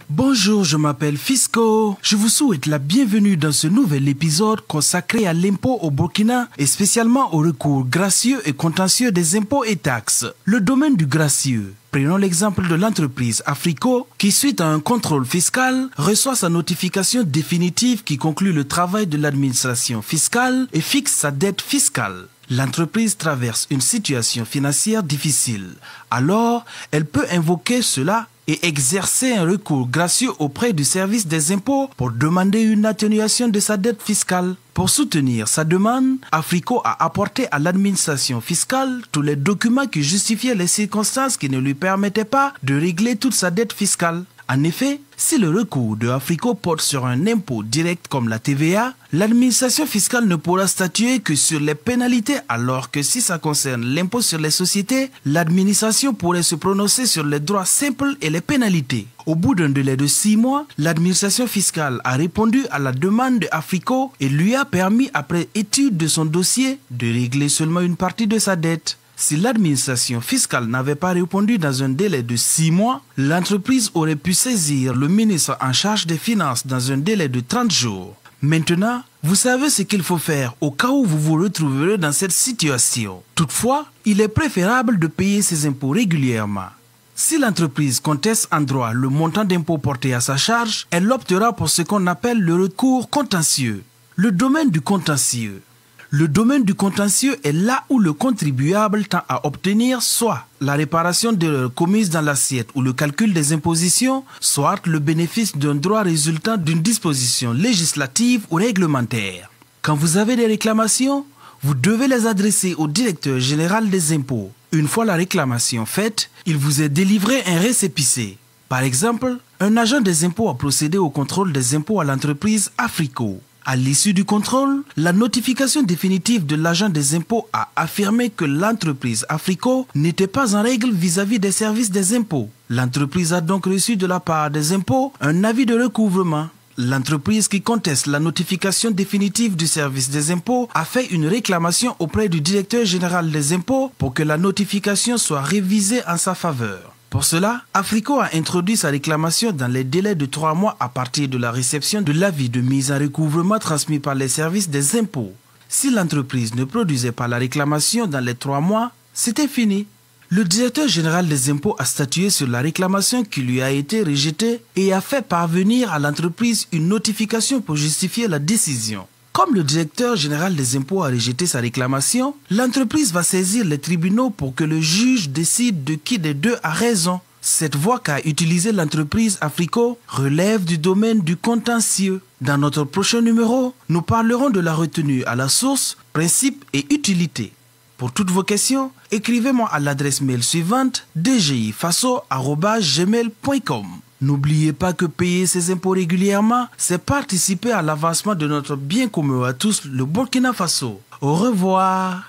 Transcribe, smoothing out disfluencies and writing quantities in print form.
Bonjour, je m'appelle Fisco. Je vous souhaite la bienvenue dans ce nouvel épisode consacré à l'impôt au Burkina et spécialement au recours gracieux et contentieux des impôts et taxes. Le domaine du gracieux. Prenons l'exemple de l'entreprise Africo qui, suite à un contrôle fiscal, reçoit sa notification définitive qui conclut le travail de l'administration fiscale et fixe sa dette fiscale. L'entreprise traverse une situation financière difficile. Alors, elle peut invoquer cela et exercer un recours gracieux auprès du service des impôts pour demander une atténuation de sa dette fiscale. Pour soutenir sa demande, Africo a apporté à l'administration fiscale tous les documents qui justifiaient les circonstances qui ne lui permettaient pas de régler toute sa dette fiscale. En effet, si le recours de Africo porte sur un impôt direct comme la TVA, l'administration fiscale ne pourra statuer que sur les pénalités, alors que si ça concerne l'impôt sur les sociétés, l'administration pourrait se prononcer sur les droits simples et les pénalités. Au bout d'un délai de 6 mois, l'administration fiscale a répondu à la demande de Africo et lui a permis, après étude de son dossier, de régler seulement une partie de sa dette. Si l'administration fiscale n'avait pas répondu dans un délai de 6 mois, l'entreprise aurait pu saisir le ministre en charge des Finances dans un délai de 30 jours. Maintenant, vous savez ce qu'il faut faire au cas où vous vous retrouverez dans cette situation. Toutefois, il est préférable de payer ses impôts régulièrement. Si l'entreprise conteste en droit le montant d'impôt porté à sa charge, elle optera pour ce qu'on appelle le recours contentieux. Le domaine du contentieux. Le domaine du contentieux est là où le contribuable tend à obtenir soit la réparation d'erreurs commises dans l'assiette ou le calcul des impositions, soit le bénéfice d'un droit résultant d'une disposition législative ou réglementaire. Quand vous avez des réclamations, vous devez les adresser au directeur général des impôts. Une fois la réclamation faite, il vous est délivré un récépissé. Par exemple, un agent des impôts a procédé au contrôle des impôts à l'entreprise Africo. À l'issue du contrôle, la notification définitive de l'agent des impôts a affirmé que l'entreprise Africo n'était pas en règle vis-à-vis des services des impôts. L'entreprise a donc reçu de la part des impôts un avis de recouvrement. L'entreprise qui conteste la notification définitive du service des impôts a fait une réclamation auprès du directeur général des impôts pour que la notification soit révisée en sa faveur. Pour cela, Africo a introduit sa réclamation dans les délais de 3 mois à partir de la réception de l'avis de mise en recouvrement transmis par les services des impôts. Si l'entreprise ne produisait pas la réclamation dans les 3 mois, c'était fini. Le directeur général des impôts a statué sur la réclamation qui lui a été rejetée et a fait parvenir à l'entreprise une notification pour justifier la décision. Comme le directeur général des impôts a rejeté sa réclamation, l'entreprise va saisir les tribunaux pour que le juge décide de qui des deux a raison. Cette voie qu'a utilisée l'entreprise Africo relève du domaine du contentieux. Dans notre prochain numéro, nous parlerons de la retenue à la source, principe et utilité. Pour toutes vos questions, écrivez-moi à l'adresse mail suivante dgifaso@gmail.com. N'oubliez pas que payer ses impôts régulièrement, c'est participer à l'avancement de notre bien commun à tous, le Burkina Faso. Au revoir.